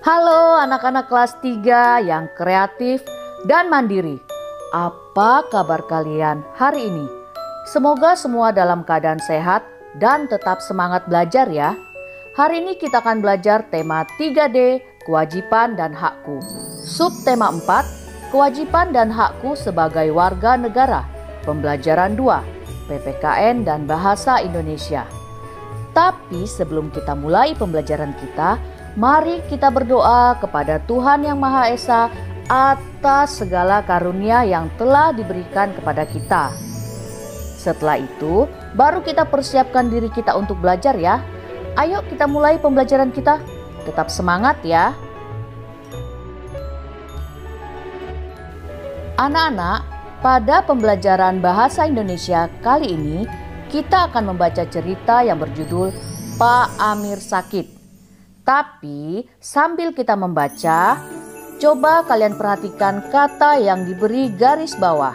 Halo anak-anak kelas 3 yang kreatif dan mandiri. Apa kabar kalian hari ini? Semoga semua dalam keadaan sehat dan tetap semangat belajar ya. Hari ini kita akan belajar tema 3D, kewajiban dan hakku. Subtema 4, kewajiban dan hakku sebagai warga negara. Pembelajaran 2, PPKN dan Bahasa Indonesia. Tapi sebelum kita mulai pembelajaran kita, mari kita berdoa kepada Tuhan Yang Maha Esa atas segala karunia yang telah diberikan kepada kita. Setelah itu, baru kita persiapkan diri kita untuk belajar ya. Ayo kita mulai pembelajaran kita. Tetap semangat ya. Anak-anak, pada pembelajaran Bahasa Indonesia kali ini, kita akan membaca cerita yang berjudul Pak Amir Sakit. Tapi sambil kita membaca, coba kalian perhatikan kata yang diberi garis bawah.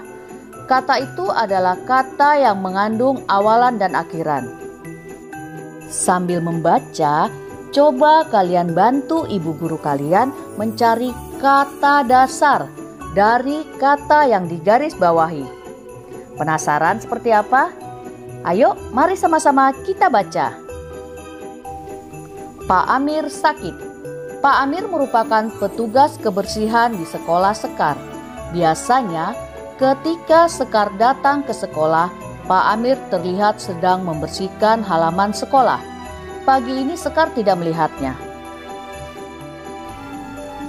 Kata itu adalah kata yang mengandung awalan dan akhiran. Sambil membaca, coba kalian bantu ibu guru kalian mencari kata dasar dari kata yang digaris bawahi. Penasaran seperti apa? Ayo, mari sama-sama kita baca. Pak Amir sakit. Pak Amir merupakan petugas kebersihan di sekolah Sekar. Biasanya ketika Sekar datang ke sekolah, Pak Amir terlihat sedang membersihkan halaman sekolah. Pagi ini Sekar tidak melihatnya.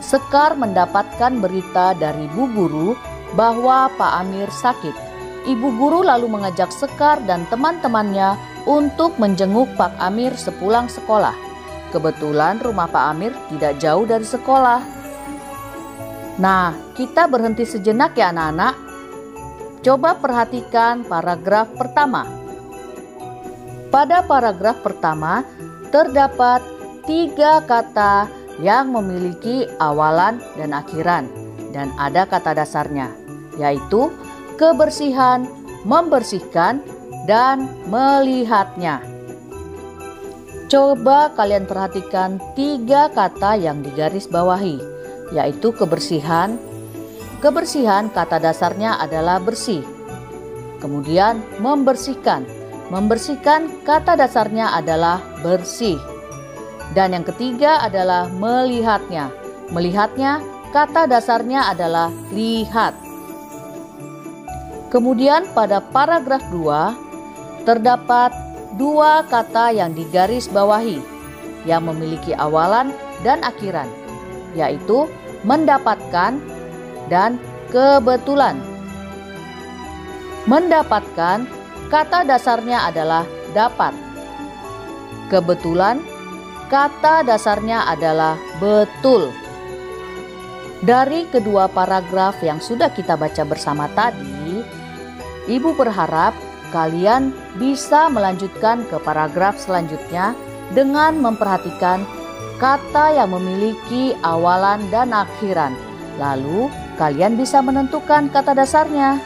Sekar mendapatkan berita dari Bu Guru bahwa Pak Amir sakit. Ibu Guru lalu mengajak Sekar dan teman-temannya untuk menjenguk Pak Amir sepulang sekolah. Kebetulan rumah Pak Amir tidak jauh dari sekolah. Nah, kita berhenti sejenak ya anak-anak. Coba perhatikan paragraf pertama. Pada paragraf pertama, terdapat 3 kata yang memiliki awalan dan akhiran. Dan ada kata dasarnya, yaitu kebersihan, membersihkan, dan melihatnya. Coba kalian perhatikan 3 kata yang digaris bawahi, yaitu kebersihan. Kebersihan kata dasarnya adalah bersih. Kemudian membersihkan. Membersihkan kata dasarnya adalah bersih. Dan yang ketiga adalah melihatnya. Melihatnya kata dasarnya adalah lihat. Kemudian pada paragraf 2 terdapat 2 kata yang digaris bawahi yang memiliki awalan dan akhiran, yaitu mendapatkan dan kebetulan. Mendapatkan kata dasarnya adalah dapat. Kebetulan kata dasarnya adalah betul. Dari kedua paragraf yang sudah kita baca bersama tadi, Ibu berharap kalian bisa melanjutkan ke paragraf selanjutnya dengan memperhatikan kata yang memiliki awalan dan akhiran. Lalu kalian bisa menentukan kata dasarnya.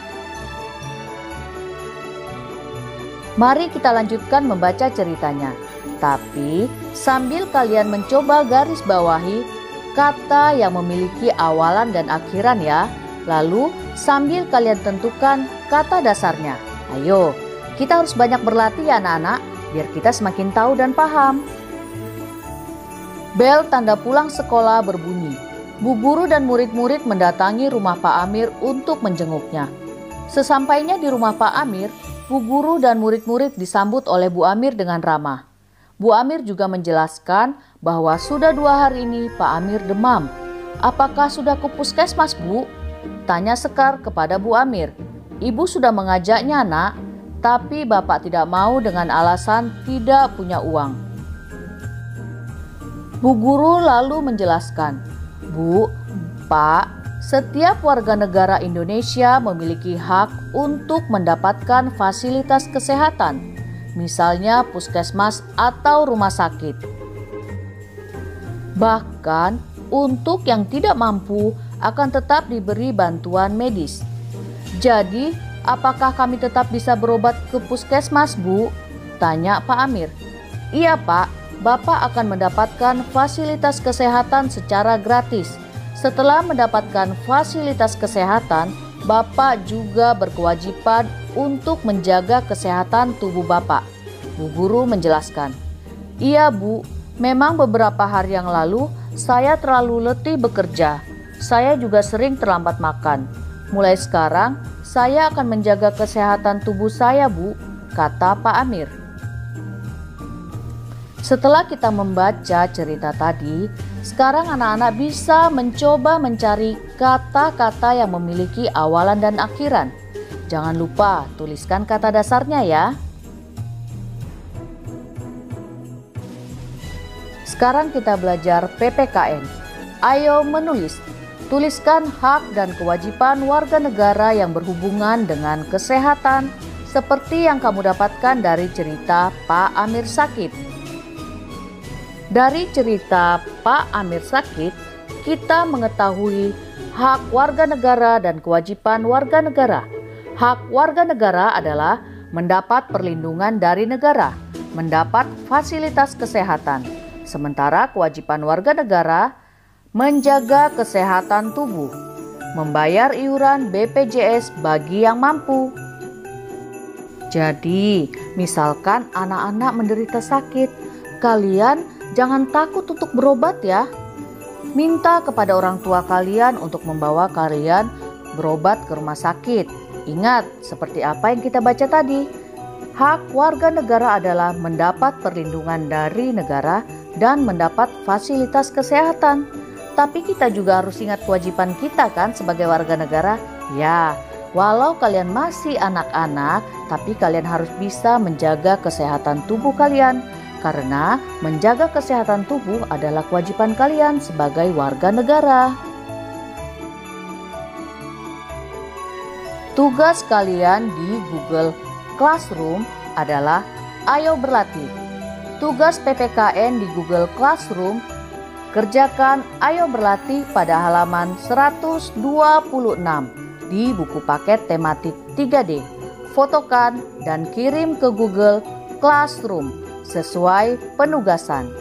Mari kita lanjutkan membaca ceritanya. Tapi sambil kalian mencoba garis bawahi kata yang memiliki awalan dan akhiran ya. Lalu sambil kalian tentukan kata dasarnya. Ayo, kita harus banyak berlatih ya anak-anak, biar kita semakin tahu dan paham. Bel tanda pulang sekolah berbunyi. Bu Guru dan murid-murid mendatangi rumah Pak Amir untuk menjenguknya. Sesampainya di rumah Pak Amir, Bu Guru dan murid-murid disambut oleh Bu Amir dengan ramah. Bu Amir juga menjelaskan bahwa sudah 2 hari ini Pak Amir demam. Apakah sudah ke puskesmas, Bu? Tanya Sekar kepada Bu Amir. Ibu sudah mengajaknya, Nak, tapi Bapak tidak mau dengan alasan tidak punya uang. Bu Guru lalu menjelaskan, Bu, Pak, setiap warga negara Indonesia memiliki hak untuk mendapatkan fasilitas kesehatan, misalnya puskesmas atau rumah sakit. Bahkan untuk yang tidak mampu akan tetap diberi bantuan medis. Jadi, apakah kami tetap bisa berobat ke puskesmas, Bu? Tanya Pak Amir. Iya, Pak. Bapak akan mendapatkan fasilitas kesehatan secara gratis. Setelah mendapatkan fasilitas kesehatan, Bapak juga berkewajiban untuk menjaga kesehatan tubuh Bapak. Bu guru menjelaskan. Iya Bu, memang beberapa hari yang lalu saya terlalu letih bekerja. Saya juga sering terlambat makan. Mulai sekarang, saya akan menjaga kesehatan tubuh saya Bu, kata Pak Amir. Setelah kita membaca cerita tadi, sekarang anak-anak bisa mencoba mencari kata-kata yang memiliki awalan dan akhiran. Jangan lupa tuliskan kata dasarnya ya. Sekarang kita belajar PPKN. Ayo menulis. Tuliskan hak dan kewajiban warga negara yang berhubungan dengan kesehatan seperti yang kamu dapatkan dari cerita Pak Amir Sakit. Dari cerita Pak Amir Sakit, kita mengetahui hak warga negara dan kewajiban warga negara. Hak warga negara adalah mendapat perlindungan dari negara, mendapat fasilitas kesehatan. Sementara kewajiban warga negara menjaga kesehatan tubuh, membayar iuran BPJS bagi yang mampu. Jadi, misalkan anak-anak menderita sakit, kalian jangan takut untuk berobat ya. Minta kepada orang tua kalian untuk membawa kalian berobat ke rumah sakit. Ingat, seperti apa yang kita baca tadi. Hak warga negara adalah mendapat perlindungan dari negara dan mendapat fasilitas kesehatan. Tapi kita juga harus ingat kewajiban kita kan sebagai warga negara. Ya, walau kalian masih anak-anak, tapi kalian harus bisa menjaga kesehatan tubuh kalian. Karena menjaga kesehatan tubuh adalah kewajiban kalian sebagai warga negara. Tugas kalian di Google Classroom adalah ayo berlatih. Tugas PPKN di Google Classroom, kerjakan ayo berlatih pada halaman 126 di buku paket tematik 3D. Fotokan dan kirim ke Google Classroom sesuai penugasan.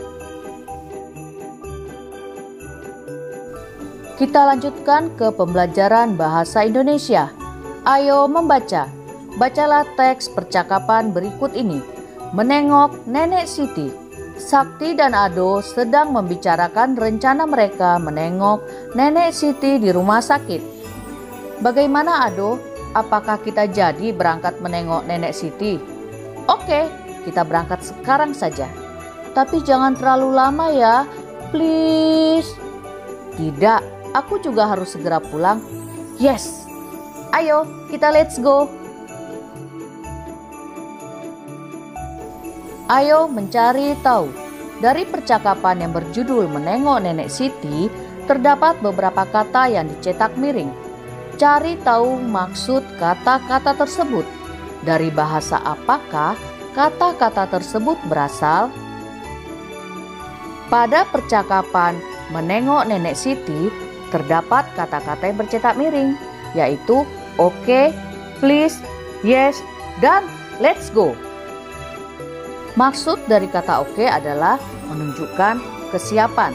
Kita lanjutkan ke pembelajaran bahasa Indonesia. Ayo membaca. Bacalah teks percakapan berikut ini. Menengok Nenek Siti. Sakti dan Ado sedang membicarakan rencana mereka menengok Nenek Siti di rumah sakit. Bagaimana Ado? Apakah kita jadi berangkat menengok Nenek Siti? Oke. Kita berangkat sekarang saja. Tapi jangan terlalu lama ya, please. Tidak, aku juga harus segera pulang. Yes, ayo kita let's go. Ayo mencari tahu. Dari percakapan yang berjudul Menengok Nenek Siti, terdapat beberapa kata yang dicetak miring. Cari tahu maksud kata-kata tersebut. Dari bahasa apakah kata-kata tersebut berasal? Pada percakapan Menengok Nenek Siti, terdapat kata-kata yang bercetak miring, yaitu oke, please, yes, dan let's go. Maksud dari kata oke adalah menunjukkan kesiapan.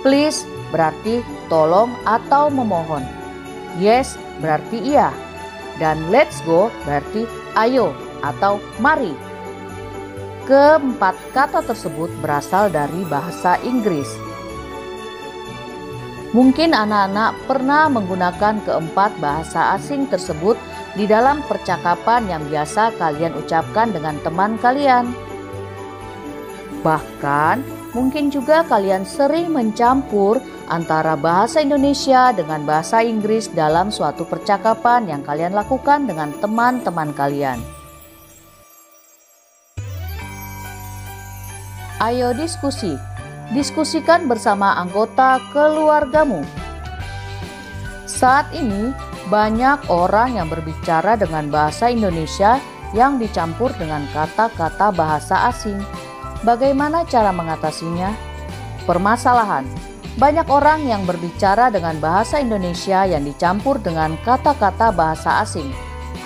Please berarti tolong atau memohon. Yes berarti iya. Dan let's go berarti ayo atau mari. Keempat kata tersebut berasal dari bahasa Inggris. Mungkin anak-anak pernah menggunakan keempat bahasa asing tersebut di dalam percakapan yang biasa kalian ucapkan dengan teman kalian. Bahkan mungkin juga kalian sering mencampur antara bahasa Indonesia dengan bahasa Inggris dalam suatu percakapan yang kalian lakukan dengan teman-teman kalian. Ayo diskusi. Diskusikan bersama anggota keluargamu. Saat ini banyak orang yang berbicara dengan bahasa Indonesia yang dicampur dengan kata-kata bahasa asing. Bagaimana cara mengatasinya? Permasalahan. Banyak orang yang berbicara dengan bahasa Indonesia yang dicampur dengan kata-kata bahasa asing.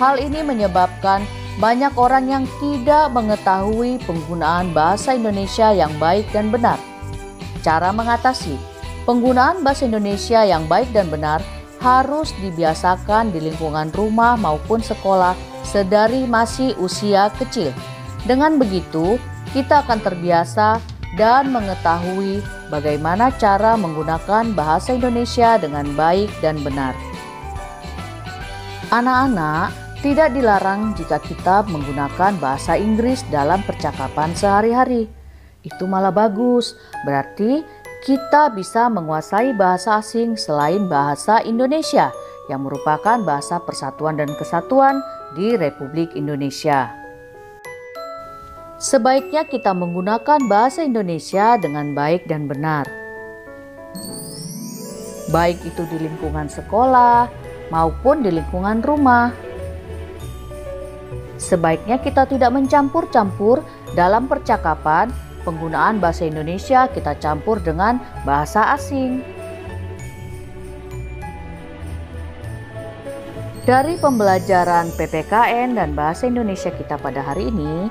Hal ini menyebabkan banyak orang yang tidak mengetahui penggunaan bahasa Indonesia yang baik dan benar. Cara mengatasi penggunaan bahasa Indonesia yang baik dan benar harus dibiasakan di lingkungan rumah maupun sekolah sedari masih usia kecil. Dengan begitu, kita akan terbiasa dan mengetahui bagaimana cara menggunakan bahasa Indonesia dengan baik dan benar. Anak-anak, tidak dilarang jika kita menggunakan bahasa Inggris dalam percakapan sehari-hari. Itu malah bagus, berarti kita bisa menguasai bahasa asing selain bahasa Indonesia yang merupakan bahasa persatuan dan kesatuan di Republik Indonesia. Sebaiknya kita menggunakan bahasa Indonesia dengan baik dan benar. Baik itu di lingkungan sekolah maupun di lingkungan rumah. Sebaiknya kita tidak mencampur-campur dalam percakapan. Penggunaan bahasa Indonesia kita campur dengan bahasa asing. Dari pembelajaran PPKN dan bahasa Indonesia kita pada hari ini,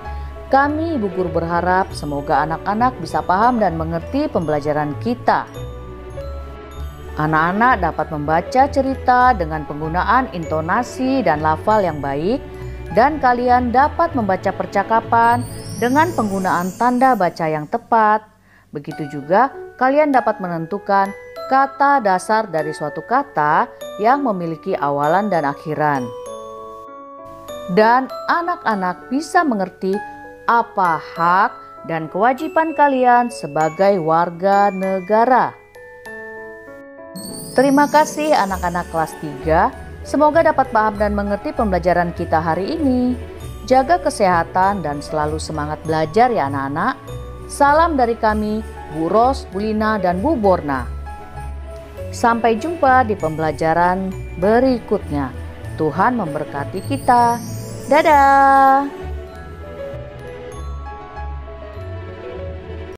kami Ibu Guru berharap semoga anak-anak bisa paham dan mengerti pembelajaran kita. Anak-anak dapat membaca cerita dengan penggunaan intonasi dan lafal yang baik, dan kalian dapat membaca percakapan dengan penggunaan tanda baca yang tepat. Begitu juga kalian dapat menentukan kata dasar dari suatu kata yang memiliki awalan dan akhiran. Dan anak-anak bisa mengerti apa hak dan kewajiban kalian sebagai warga negara. Terima kasih anak-anak kelas 3. Semoga dapat paham dan mengerti pembelajaran kita hari ini. Jaga kesehatan dan selalu semangat belajar ya anak-anak. Salam dari kami, Bu Ros, Bu Lina, dan Bu Borna. Sampai jumpa di pembelajaran berikutnya. Tuhan memberkati kita. Dadah!